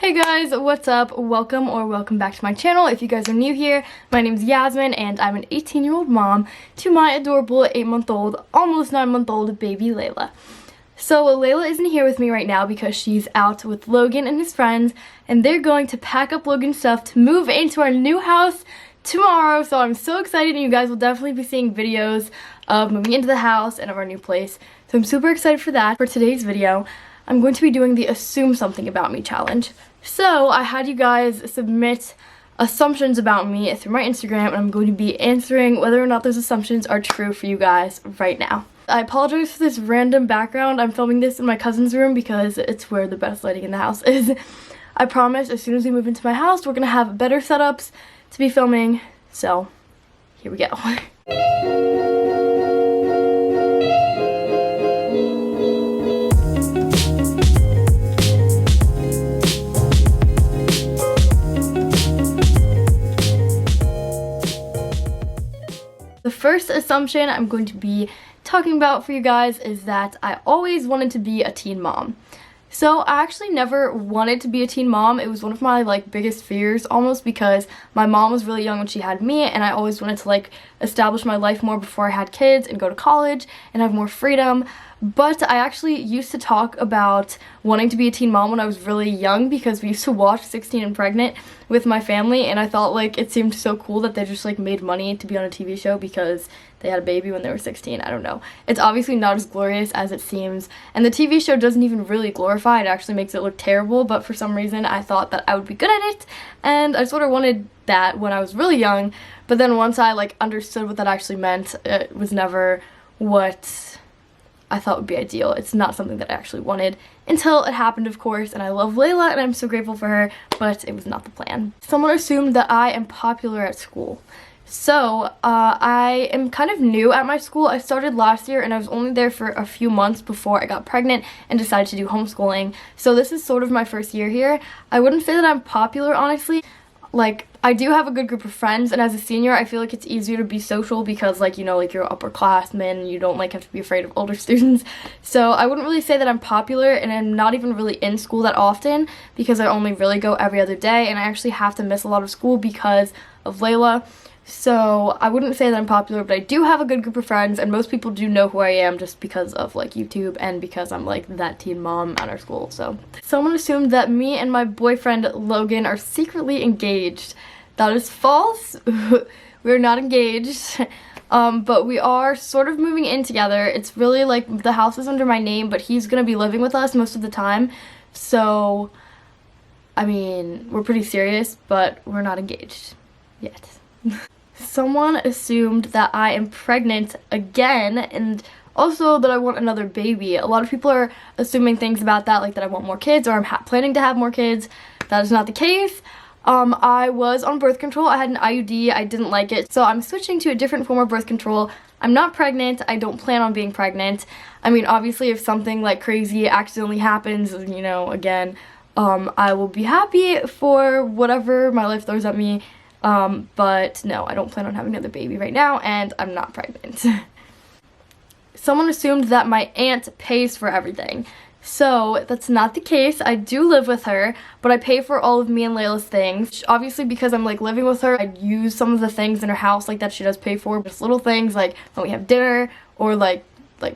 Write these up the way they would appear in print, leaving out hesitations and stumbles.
Hey guys, what's up? Welcome back to my channel. If you guys are new here, my name is Yasmin and I'm an 18-year-old mom to my adorable 8-month-old, almost 9-month-old baby Layla. So Layla isn't here with me right now because she's out with Logan and his friends, and they're going to pack up Logan's stuff to move into our new house tomorrow. So I'm so excited, and you guys will definitely be seeing videos of moving into the house and of our new place. So I'm super excited for that. For today's video, I'm going to be doing the Assume Something About Me challenge. So I had you guys submit assumptions about me through my Instagram, and I'm going to be answering whether or not those assumptions are true for you guys right now. I apologize for this random background. I'm filming this in my cousin's room because it's where the best lighting in the house is. I promise as soon as we move into my house, we're going to have better setups to be filming. So here we go. The first assumption I'm going to be talking about for you guys is that I always wanted to be a teen mom. So I actually never wanted to be a teen mom. It was one of my biggest fears almost, because my mom was really young when she had me, and I always wanted to establish my life more before I had kids and go to college and have more freedom. But I actually used to talk about wanting to be a teen mom when I was really young, because we used to watch 16 and Pregnant with my family, and I thought it seemed so cool that they just made money to be on a TV show because they had a baby when they were 16. I don't know. It's obviously not as glorious as it seems, and the TV show doesn't even really glorify it. It actually makes it look terrible, but for some reason I thought that I would be good at it, and I sort of wanted that when I was really young. But then once I understood what that actually meant, it was never what I thought would be ideal. It's not something that I actually wanted until it happened, of course, and I love Laela and I'm so grateful for her, but it was not the plan. Someone assumed that I am popular at school. So I am kind of new at my school. I started last year and I was only there for a few months before I got pregnant and decided to do homeschooling. So this is sort of my first year here. I wouldn't say that I'm popular, honestly. I do have a good group of friends, and as a senior I feel it's easier to be social because you're upperclassmen and you don't have to be afraid of older students. So I wouldn't really say that I'm popular, and I'm not even really in school that often because I only really go every other day, and I actually have to miss a lot of school because of Laela. So I wouldn't say that I'm popular, but I do have a good group of friends, and most people do know who I am just because of YouTube and because I'm that teen mom at our school. So someone assumed that me and my boyfriend Logan are secretly engaged. That is false. We're not engaged. But we are sort of moving in together. It's really the house is under my name, but he's gonna be living with us most of the time. So I mean, we're pretty serious, but we're not engaged yet. Someone assumed that I am pregnant again, and also that I want another baby. A lot of people are assuming things about that, that I want more kids or I'm planning to have more kids. That is not the case. I was on birth control. I had an IUD. I didn't like it, so I'm switching to a different form of birth control. I'm not pregnant. I don't plan on being pregnant. I mean, obviously, if something crazy accidentally happens, again, I will be happy for whatever my life throws at me. But no, I don't plan on having another baby right now, and I'm not pregnant. Someone assumed that my aunt pays for everything. So that's not the case. I do live with her, but I pay for all of me and Layla's things. Obviously, because I'm living with her, I use some of the things in her house that she does pay for. Just little things when we have dinner, or like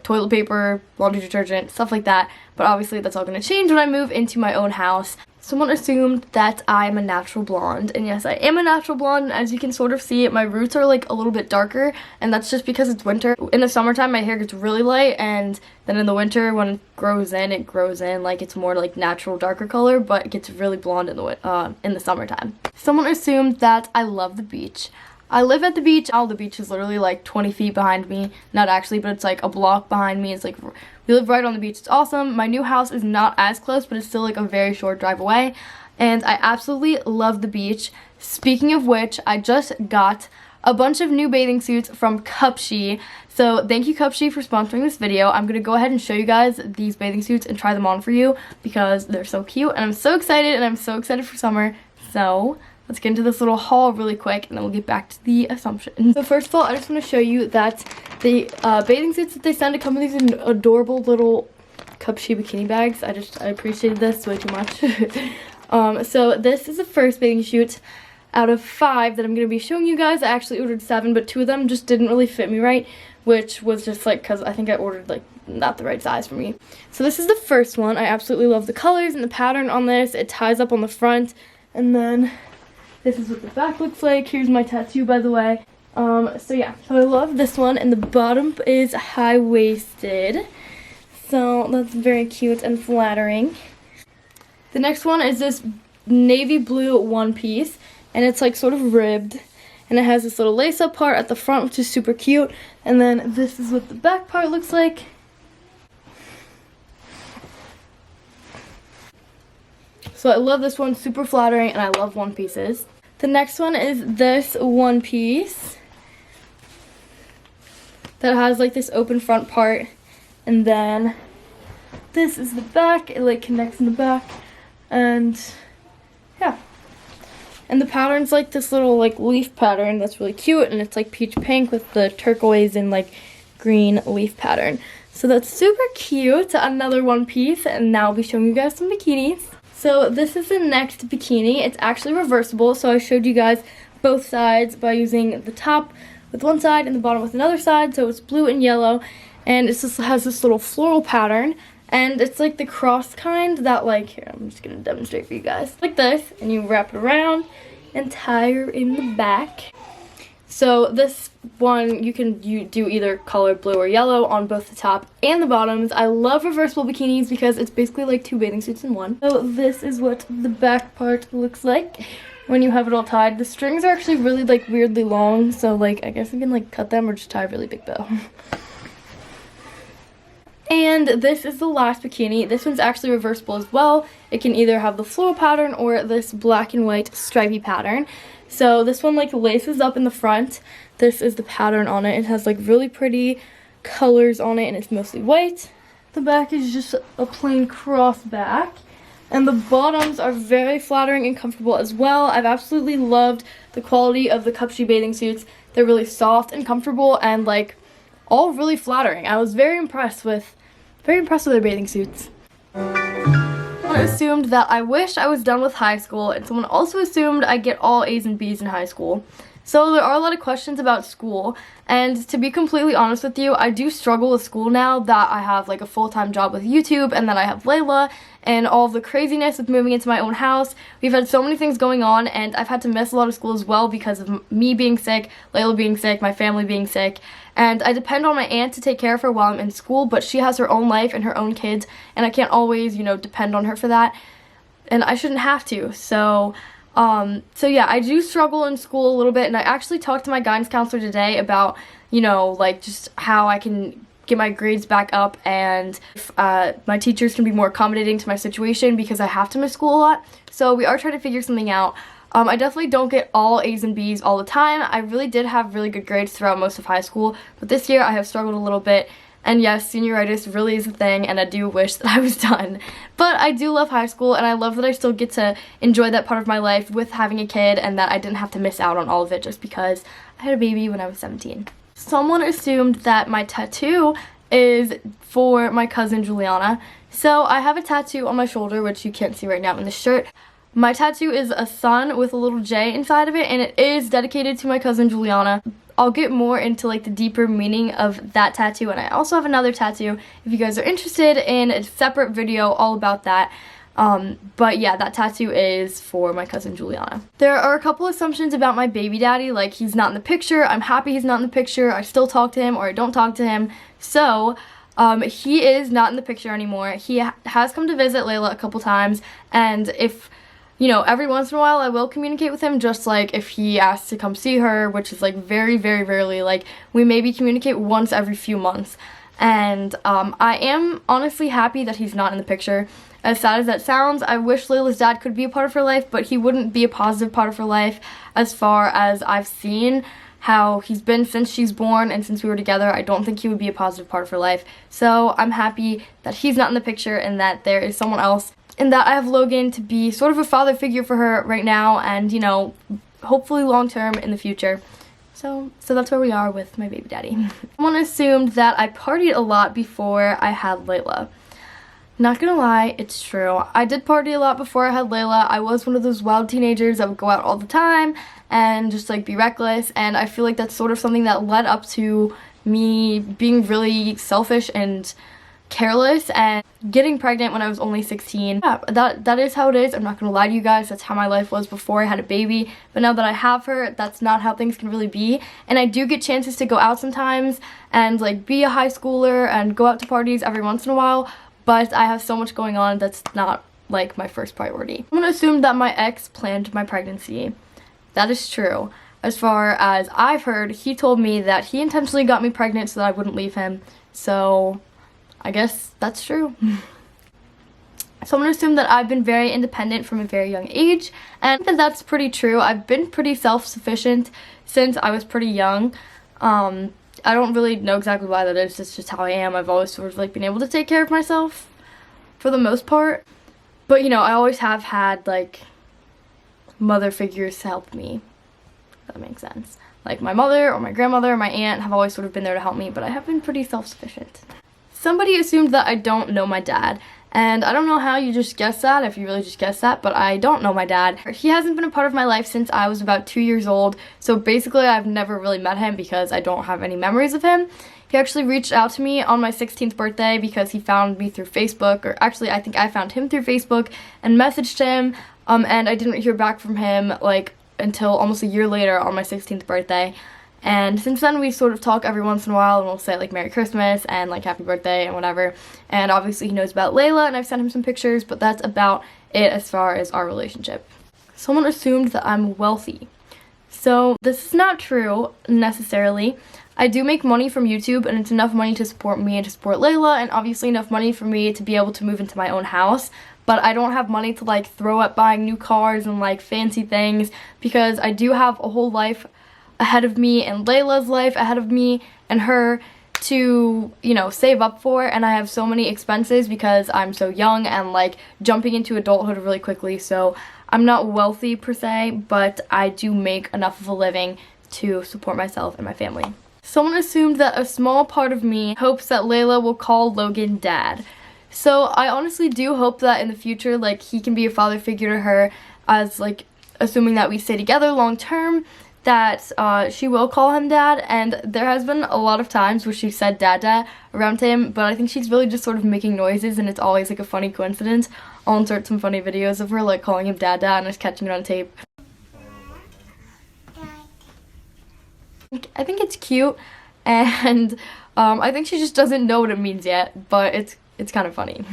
toilet paper, laundry detergent, stuff like that. But obviously that's all going to change when I move into my own house. Someone assumed that I'm a natural blonde, and yes, I am a natural blonde. As you can sort of see, my roots are a little bit darker, and that's just because it's winter. In the summertime, my hair gets really light, and then in the winter, when it grows in it's more natural darker color, but it gets really blonde in the summertime. Someone assumed that I love the beach. I live at the beach. The beach is literally 20 feet behind me. Not actually, but it's a block behind me. It's we live right on the beach. It's awesome. My new house is not as close, but it's still a very short drive away. And I absolutely love the beach. Speaking of which, I just got a bunch of new bathing suits from Cupshe. So thank you, Cupshe, for sponsoring this video. I'm going to go ahead and show you guys these bathing suits and try them on for you because they're so cute. And I'm so excited, and I'm so excited for summer. So let's get into this little haul really quick, and then we'll get back to the assumptions. So first of all, I just want to show you that the bathing suits that they send to come with these adorable little Cupshe bikini bags. I appreciated this way too much. So this is the first bathing suit out of 5 that I'm going to be showing you guys. I actually ordered 7, but 2 of them just didn't really fit me right, which was just like because I think I ordered like not the right size for me. So this is the first one. I absolutely love the colors and the pattern on this. It ties up on the front, and then this is what the back looks like. Here's my tattoo, by the way. So yeah, so I love this one, and the bottom is high-waisted, so that's very cute and flattering. The next one is this navy blue one piece, and it's like sort of ribbed, and it has this little lace up part at the front, which is super cute, and then this is what the back part looks like. So I love this one, super flattering, and I love one pieces. The next one is this one piece that has like this open front part, and then this is the back. It like connects in the back, and yeah, and the pattern's like this little like leaf pattern that's really cute, and it's like peach pink with the turquoise and like green leaf pattern. So that's super cute. Another one piece, and now I'll be showing you guys some bikinis. So this is the next bikini. It's actually reversible, so I showed you guys both sides by using the top with one side and the bottom with another side. So it's blue and yellow, and it just has this little floral pattern, and it's like the cross kind that like, here, I'm just gonna demonstrate for you guys. Like this, and you wrap it around and tie her in the back. So this one, you can do either color blue or yellow on both the top and the bottoms. I love reversible bikinis because it's basically like 2 bathing suits in one. So this is what the back part looks like when you have it all tied. The strings are actually really like weirdly long, so like I guess you can like cut them or just tie a really big bow. And this is the last bikini. This one's actually reversible as well. It can either have the floral pattern or this black and white stripy pattern. So this one like laces up in the front. This is the pattern on it. It has like really pretty colors on it, and it's mostly white. The back is just a plain cross back. And the bottoms are very flattering and comfortable as well. I've absolutely loved the quality of the Cupshe bathing suits. They're really soft and comfortable, and like all really flattering. I was very impressed with their bathing suits. Someone assumed that I wish I was done with high school, and someone also assumed I get all A's and B's in high school. So there are a lot of questions about school, and to be completely honest with you, I do struggle with school now that I have like a full-time job with YouTube, and that I have Laela, and all of the craziness of moving into my own house. We've had so many things going on, and I've had to miss a lot of school as well because of me being sick, Laela being sick, my family being sick, and I depend on my aunt to take care of her while I'm in school, but she has her own life and her own kids, and I can't always, you know, depend on her for that, and I shouldn't have to. So yeah, I do struggle in school a little bit, and I actually talked to my guidance counselor today about, you know, like just how I can get my grades back up, and if my teachers can be more accommodating to my situation because I have to miss school a lot. So we are trying to figure something out. I definitely don't get all A's and B's all the time. I really did have really good grades throughout most of high school, but this year I have struggled a little bit. And yes, senioritis really is a thing, and I do wish that I was done. But I do love high school, and I love that I still get to enjoy that part of my life with having a kid, and that I didn't have to miss out on all of it just because I had a baby when I was 17. Someone assumed that my tattoo is for my cousin Juliana. So I have a tattoo on my shoulder, which you can't see right now in the shirt. My tattoo is a sun with a little J inside of it, and it is dedicated to my cousin Juliana. I'll get more into like the deeper meaning of that tattoo, and I also have another tattoo if you guys are interested in a separate video all about that. But yeah, that tattoo is for my cousin Juliana. There are a couple assumptions about my baby daddy, like he's not in the picture. I'm happy he's not in the picture. I still talk to him, or I don't talk to him. So he is not in the picture anymore. He has come to visit Laela a couple times, and if, you know, every once in a while I will communicate with him, just like if he asks to come see her, which is like very, very rarely. Like we maybe communicate once every few months. And I am honestly happy that he's not in the picture. As sad as that sounds, I wish Laila's dad could be a part of her life, but he wouldn't be a positive part of her life as far as I've seen how he's been since she's born and since we were together. I don't think he would be a positive part of her life. So I'm happy that he's not in the picture and that there is someone else, and that I have Logan to be sort of a father figure for her right now, and, you know, hopefully long term in the future. So that's where we are with my baby daddy. Someone assumed that I partied a lot before I had Laela. Not gonna lie, it's true. I did party a lot before I had Laela. I was one of those wild teenagers that would go out all the time and just like be reckless, and I feel like that's sort of something that led up to me being really selfish and careless and getting pregnant when I was only 16. Yeah, that is how it is. I'm not gonna lie to you guys, that's how my life was before I had a baby, but now that I have her, that's not how things can really be. And I do get chances to go out sometimes and like be a high schooler and go out to parties every once in a while, but I have so much going on that's not like my first priority. I'm gonna assume that my ex planned my pregnancy. That is true. As far as I've heard, he told me that he intentionally got me pregnant so that I wouldn't leave him, so I guess that's true. So I'm going to assume that I've been very independent from a very young age, and that's pretty true. I've been pretty self-sufficient since I was pretty young. I don't really know exactly why that is, it's just how I am. I've always sort of like been able to take care of myself for the most part. But you know, I always have had like mother figures to help me, if that makes sense. Like my mother or my grandmother or my aunt have always sort of been there to help me, but I have been pretty self-sufficient. Somebody assumed that I don't know my dad, and I don't know how you just guessed that, if you really just guessed that, but I don't know my dad. He hasn't been a part of my life since I was about 2 years old, so basically I've never really met him because I don't have any memories of him. He actually reached out to me on my 16th birthday because he found me through Facebook, or actually I think I found him through Facebook and messaged him, and I didn't hear back from him like until almost a year later on my 16th birthday. And since then we sort of talk every once in a while, and we'll say like Merry Christmas and like Happy Birthday and whatever. And obviously he knows about Laela, and I've sent him some pictures, but that's about it as far as our relationship. Someone assumed that I'm wealthy. So this is not true necessarily. I do make money from YouTube, and it's enough money to support me and to support Laela, and obviously enough money for me to be able to move into my own house. But I don't have money to like throw at buying new cars and like fancy things, because I do have a whole life ahead of me and Layla's life ahead of me and her to, you know, save up for, and I have so many expenses because I'm so young and like jumping into adulthood really quickly. So I'm not wealthy per se, but I do make enough of a living to support myself and my family. Someone assumed that a small part of me hopes that Laela will call Logan dad. So I honestly do hope that in the future like he can be a father figure to her, as like assuming that we stay together long term, that she will call him dad. And there has been a lot of times where she said dada around him, but I think she's really just sort of making noises, and it's always like a funny coincidence. I'll insert some funny videos of her like calling him dada and just catching it on tape. I think it's cute, and I think she just doesn't know what it means yet, but it's kind of funny.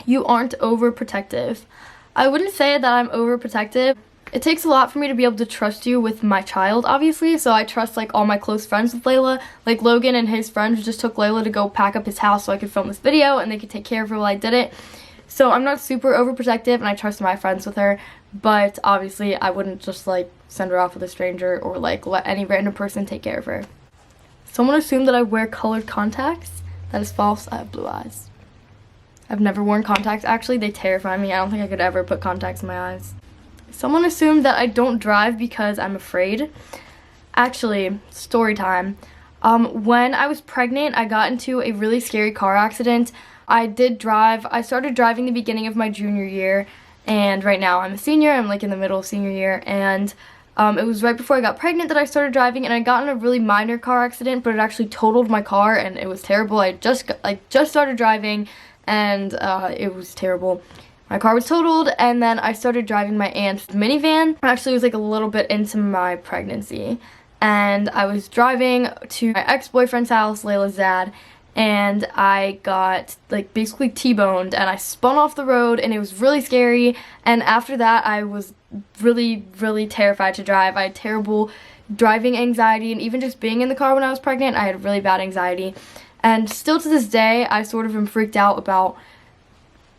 You aren't overprotective. I wouldn't say that I'm overprotective. It takes a lot for me to be able to trust you with my child, obviously, so I trust like all my close friends with Laela. Like Logan and his friends just took Laela to go pack up his house so I could film this video and they could take care of her while I did it. So I'm not super overprotective, and I trust my friends with her, but obviously I wouldn't just like send her off with a stranger or like let any random person take care of her. Someone assumed that I wear colored contacts. That is false. I have blue eyes. I've never worn contacts actually. They terrify me. I don't think I could ever put contacts in my eyes. Someone assumed that I don't drive because I'm afraid. Actually, story time. When I was pregnant, I got into a really scary car accident. I did drive. I started driving the beginning of my junior year, and right now I'm a senior. I'm like in the middle of senior year, and it was right before I got pregnant that I started driving, and I got in a really minor car accident, but it actually totaled my car, and it was terrible. I just started driving, and it was terrible. My car was totaled, and then I started driving my aunt's minivan. Actually, it was like a little bit into my pregnancy, and I was driving to my ex-boyfriend's house, Layla's dad, and I got like basically T-boned, and I spun off the road, and it was really scary. And after that, I was really terrified to drive. I had terrible driving anxiety, and even just being in the car when I was pregnant, I had really bad anxiety. And still to this day, I sort of am freaked out about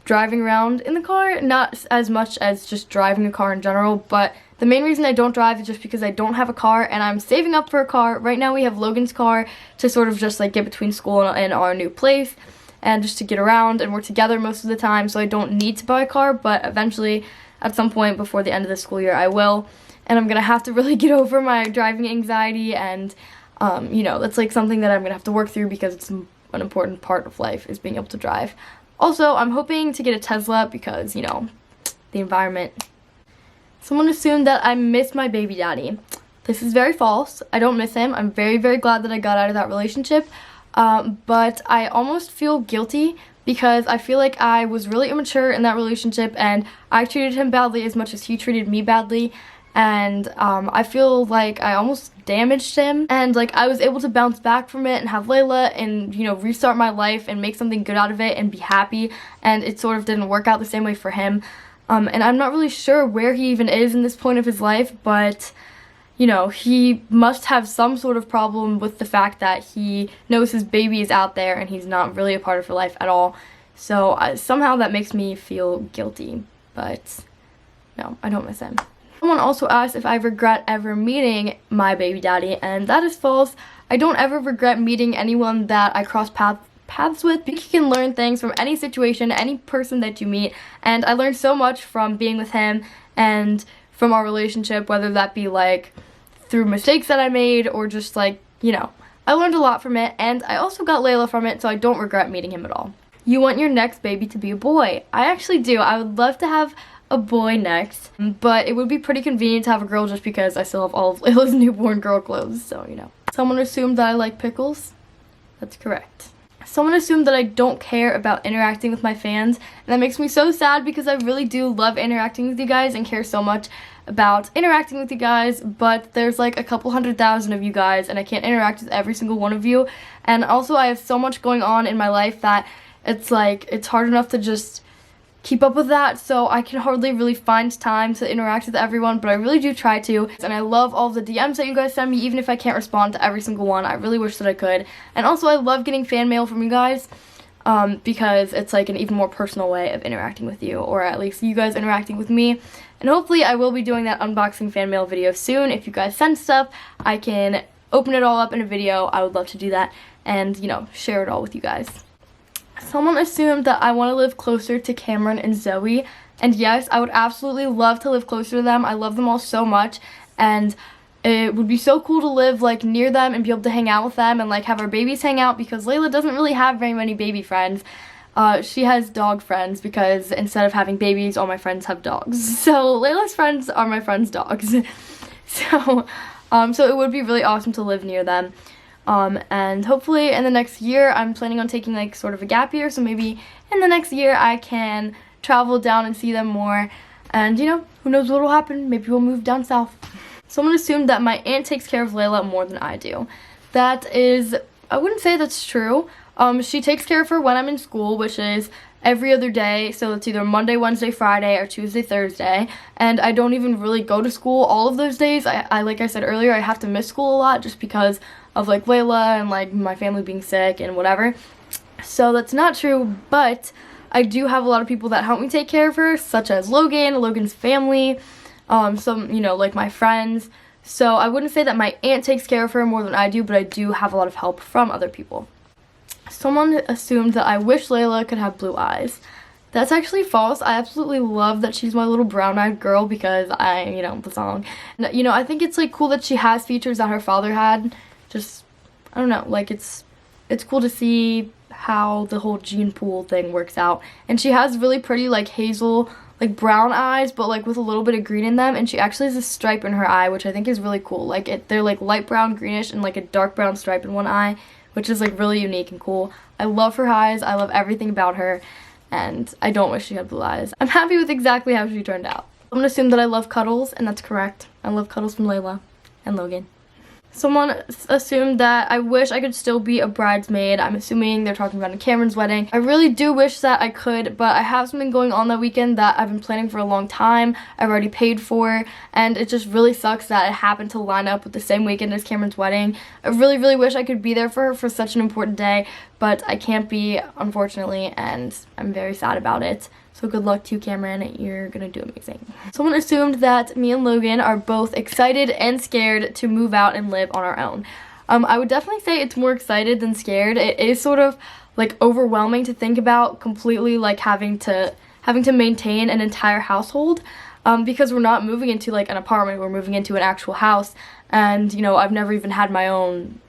driving around in the car, not as much as just driving a car in general, but the main reason I don't drive is just because I don't have a car, and I'm saving up for a car. Right now we have Logan's car to sort of just like get between school and our new place, and just to get around, and we're together most of the time, so I don't need to buy a car, but eventually at some point before the end of the school year I will, and I'm gonna have to really get over my driving anxiety, and you know, that's like something that I'm gonna have to work through because it's an important part of life is being able to drive. Also, I'm hoping to get a Tesla because, you know, the environment. Someone assumed that I miss my baby daddy. This is very false. I don't miss him. I'm very, very glad that I got out of that relationship. But I almost feel guilty because I feel like I was really immature in that relationship and I treated him badly as much as he treated me badly. And I feel like I almost damaged him, and like I was able to bounce back from it and have Laela and, you know, restart my life and make something good out of it and be happy, and it sort of didn't work out the same way for him. And I'm not really sure where he even is in this point of his life, but you know, he must have some sort of problem with the fact that he knows his baby is out there and he's not really a part of her life at all. So somehow that makes me feel guilty, but no, I don't miss him. Someone also asked if I regret ever meeting my baby daddy, and that is false. I don't ever regret meeting anyone that I cross paths with, because you can learn things from any situation, any person that you meet, and I learned so much from being with him and from our relationship, whether that be like through mistakes that I made or just like, you know, I learned a lot from it, and I also got Laela from it, so I don't regret meeting him at all. You want your next baby to be a boy. I actually do. I would love to have a boy next, but it would be pretty convenient to have a girl just because I still have all of Layla's newborn girl clothes, so you know. Someone assumed that I like pickles. That's correct. Someone assumed that I don't care about interacting with my fans, and that makes me so sad because I really do love interacting with you guys and care so much about interacting with you guys, but there's like a couple 100,000 of you guys and I can't interact with every single one of you, and also I have so much going on in my life that it's like it's hard enough to just keep up with that, so I can hardly really find time to interact with everyone, but I really do try to, and I love all of the DMs that you guys send me, even if I can't respond to every single one. I really wish that I could, and also I love getting fan mail from you guys, because it's like an even more personal way of interacting with you, or at least you guys interacting with me, and hopefully I will be doing that unboxing fan mail video soon. If you guys send stuff, I can open it all up in a video. I would love to do that and, you know, share it all with you guys. Someone assumed that I want to live closer to Cameron and Zoe, and yes, I would absolutely love to live closer to them. I love them all so much, and it would be so cool to live like near them and be able to hang out with them and like have our babies hang out, because Laela doesn't really have very many baby friends. She has dog friends because instead of having babies, all my friends have dogs. So Layla's friends are my friends' dogs. So it would be really awesome to live near them. And hopefully in the next year, I'm planning on taking like sort of a gap year, so maybe in the next year I can travel down and see them more, and you know, who knows what will happen, maybe we'll move down south. Someone assumed that my aunt takes care of Laela more than I do. That is, I wouldn't say that's true. She takes care of her when I'm in school, which is every other day, so it's either Monday, Wednesday, Friday, or Tuesday, Thursday, and I don't even really go to school all of those days. I like I said earlier, I have to miss school a lot just because of like Laela and like my family being sick and whatever, so that's not true, but I do have a lot of people that help me take care of her, such as Logan's family, some, you know, like my friends, so I wouldn't say that my aunt takes care of her more than I do, but I do have a lot of help from other people. Someone assumed that I wish Laela could have blue eyes. That's actually false. I absolutely love that she's my little brown-eyed girl because you know, the song. And, you know, I think it's like cool that she has features that her father had. Just, I don't know, like it's cool to see how the whole gene pool thing works out. And she has really pretty like hazel, like brown eyes, but like with a little bit of green in them, and she actually has a stripe in her eye, which I think is really cool. Like they're like light brown, greenish, and like a dark brown stripe in one eye, which is like really unique and cool. I love her eyes, I love everything about her, and I don't wish she had blue eyes. I'm happy with exactly how she turned out. I'm gonna assume that I love cuddles, and that's correct. I love cuddles from Laela and Logan. Someone assumed that I wish I could still be a bridesmaid. I'm assuming they're talking about Cameron's wedding. I really do wish that I could, but I have something going on that weekend that I've been planning for a long time. I've already paid for, and it just really sucks that it happened to line up with the same weekend as Cameron's wedding. I really, really wish I could be there for her for such an important day, but I can't be, unfortunately, and I'm very sad about it. So good luck to you, Cameron. You're gonna do amazing. Someone assumed that me and Logan are both excited and scared to move out and live on our own. I would definitely say it's more excited than scared. It is sort of like overwhelming to think about completely like having to maintain an entire household, because we're not moving into like an apartment, we're moving into an actual house, and you know, I've never even had my own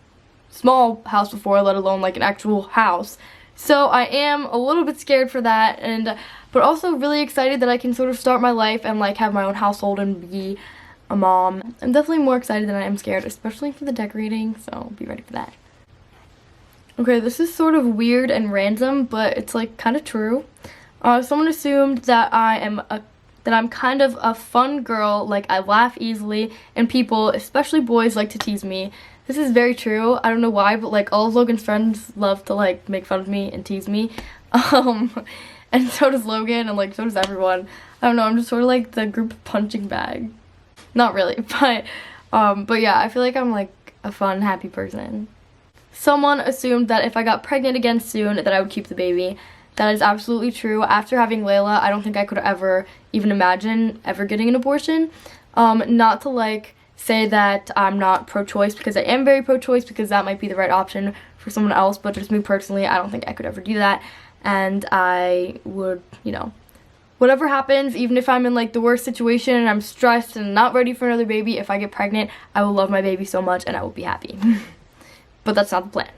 small house before, let alone like an actual house. So I am a little bit scared for that, but also really excited that I can sort of start my life and like have my own household and be a mom. I'm definitely more excited than I am scared, especially for the decorating, so be ready for that. Okay, this is sort of weird and random, but it's like kind of true. Someone assumed that I'm kind of a fun girl, like I laugh easily, and people, especially boys, like to tease me. This is very true. I don't know why, but like all of Logan's friends love to like make fun of me and tease me. And so does Logan, and like so does everyone. I don't know, I'm just sort of like the group punching bag. Not really, but yeah, I feel like I'm like a fun, happy person. Someone assumed that if I got pregnant again soon that I would keep the baby. That is absolutely true. After having Laela, I don't think I could ever even imagine ever getting an abortion. Not to like say that I'm not pro-choice, because I am very pro-choice, because that might be the right option for someone else, but just me personally, I don't think I could ever do that. And I would, you know, whatever happens, even if I'm in like the worst situation and I'm stressed and not ready for another baby, if I get pregnant, I will love my baby so much and I will be happy. But that's not the plan.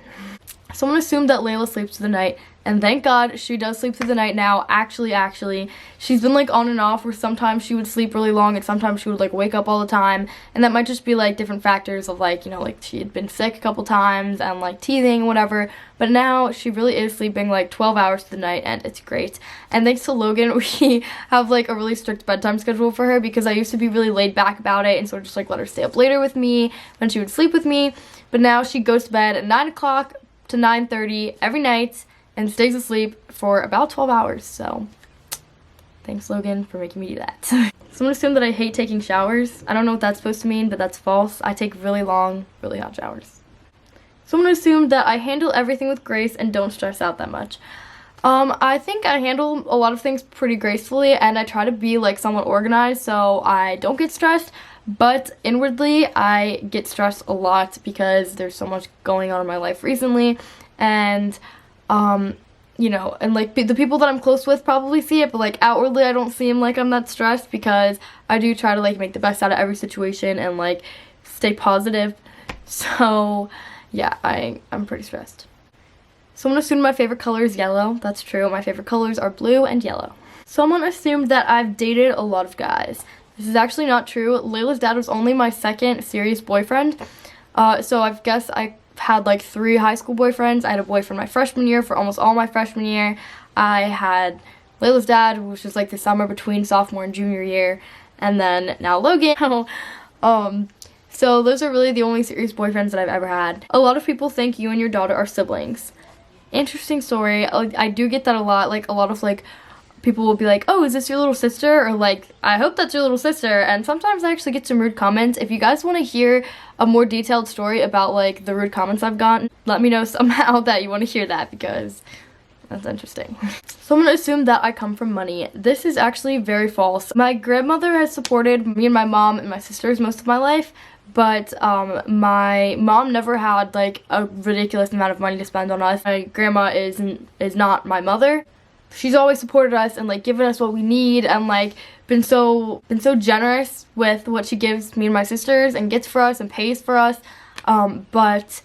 Someone assumed that Laela sleeps through the night, and thank God she does sleep through the night now. Actually, she's been like on and off, where sometimes she would sleep really long and sometimes she would like wake up all the time, and that might just be like different factors of like, you know, like she had been sick a couple times and like teething, whatever. But now she really is sleeping like 12 hours through the night, and it's great. And thanks to Logan, we have like a really strict bedtime schedule for her, because I used to be really laid back about it and sort of just like let her stay up later with me when she would sleep with me. But now she goes to bed at 9 o'clock to 9:30 every night and stays asleep for about 12 hours. So thanks, Logan, for making me do that. Someone assumed that I hate taking showers. I don't know what that's supposed to mean, but that's false. I take really long, really hot showers. Someone assumed that I handle everything with grace and don't stress out that much. I think I handle a lot of things pretty gracefully, and I try to be like somewhat organized so I don't get stressed. But inwardly, I get stressed a lot because there's so much going on in my life recently, and you know, and like the people that I'm close with probably see it, but like outwardly I don't seem like I'm that stressed, because I do try to like make the best out of every situation and like stay positive. So yeah, I'm pretty stressed. Someone assumed my favorite color is yellow. That's true. My favorite colors are blue and yellow. Someone assumed that I've dated a lot of guys. This is actually not true. Leila's dad was only my second serious boyfriend. So I guess I had like 3 high school boyfriends. I had a boyfriend my freshman year for almost all my freshman year. I had Leila's dad, which was like the summer between sophomore and junior year. And then now Logan. So those are really the only serious boyfriends that I've ever had. A lot of people think you and your daughter are siblings. Interesting story. I do get that a lot. Like a lot of like people will be like, oh, is this your little sister? Or like, I hope that's your little sister. And sometimes I actually get some rude comments. If you guys want to hear a more detailed story about like the rude comments I've gotten, let me know somehow that you want to hear that, because that's interesting. Someone assumed that I come from money. This is actually very false. My grandmother has supported me and my mom and my sisters most of my life, but my mom never had like a ridiculous amount of money to spend on us. My grandma is not my mother. She's always supported us and like given us what we need, and like been so generous with what she gives me and my sisters and gets for us and pays for us. But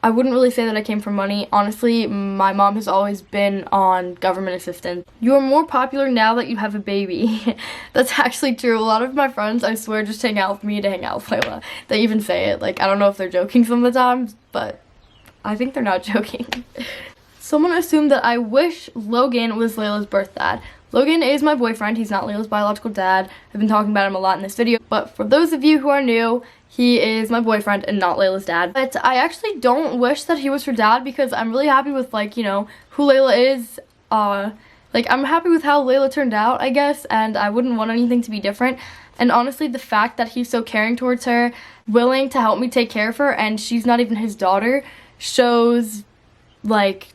I wouldn't really say that I came from money. Honestly, my mom has always been on government assistance. You are more popular now that you have a baby. That's actually true. A lot of my friends, I swear, just hang out with me to hang out with Laela. They even say it. Like, I don't know if they're joking some of the times, but I think they're not joking. Someone assumed that I wish Logan was Leila's birth dad. Logan is my boyfriend. He's not Leila's biological dad. I've been talking about him a lot in this video, but for those of you who are new, he is my boyfriend and not Leila's dad. But I actually don't wish that he was her dad, because I'm really happy with, like, you know, who Laela is. Like, I'm happy with how Laela turned out, I guess, and I wouldn't want anything to be different. And honestly, the fact that he's so caring towards her, willing to help me take care of her, and she's not even his daughter, shows, like,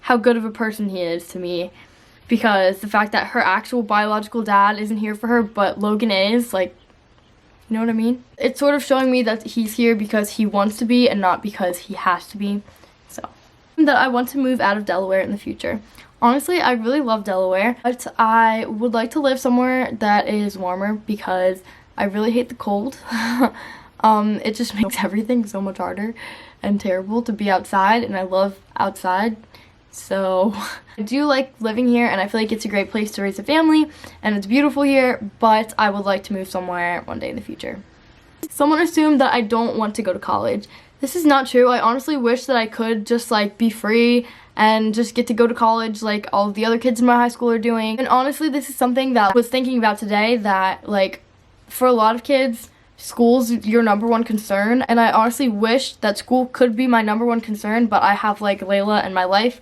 how good of a person he is to me. Because the fact that her actual biological dad isn't here for her, but Logan is, like, you know what I mean? It's sort of showing me that he's here because he wants to be and not because he has to be. So, that I want to move out of Delaware in the future. Honestly, I really love Delaware, but I would like to live somewhere that is warmer, because I really hate the cold. It just makes everything so much harder and terrible to be outside, and I love outside. So I do like living here, and I feel like it's a great place to raise a family, and it's beautiful here, but I would like to move somewhere one day in the future. Someone assumed that I don't want to go to college. This is not true. I honestly wish that I could just like be free and just get to go to college like all of the other kids in my high school are doing. And honestly, this is something that I was thinking about today, that like for a lot of kids, school's your #1 concern, and I honestly wish that school could be my #1 concern, but I have like Laela and my life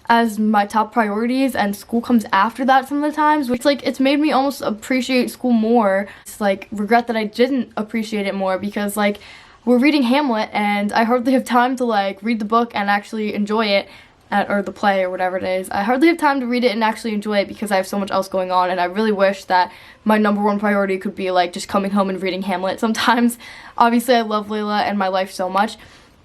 as my top priorities, and school comes after that some of the times, which like it's made me almost appreciate school more. It's like regret that I didn't appreciate it more, because like we're reading Hamlet and I hardly have time to like read the book and actually enjoy it, or the play or whatever it is. I hardly have time to read it and actually enjoy it because I have so much else going on, and I really wish that my #1 priority could be like just coming home and reading Hamlet sometimes. Obviously I love Leila and my life so much,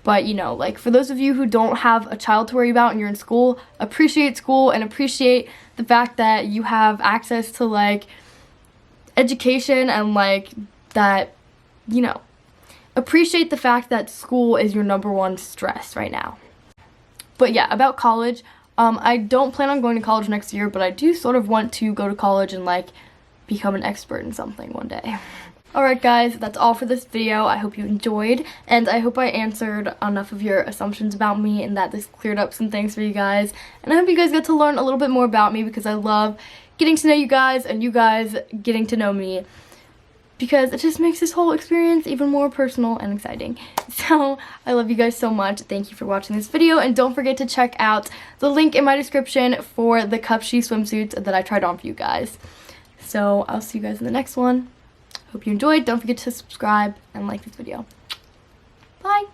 but you know, like for those of you who don't have a child to worry about and you're in school, appreciate school and appreciate the fact that you have access to like education, and like that, you know, appreciate the fact that school is your #1 stress right now. But yeah, about college, I don't plan on going to college next year, but I do sort of want to go to college and like become an expert in something one day. Alright guys, that's all for this video. I hope you enjoyed, and I hope I answered enough of your assumptions about me and that this cleared up some things for you guys. And I hope you guys get to learn a little bit more about me, because I love getting to know you guys and you guys getting to know me, because it just makes this whole experience even more personal and exciting. So I love you guys so much. Thank you for watching this video, and don't forget to check out the link in my description for the Cupshe swimsuits that I tried on for you guys. So I'll see you guys in the next one. Hope you enjoyed. Don't forget to subscribe and like this video. Bye!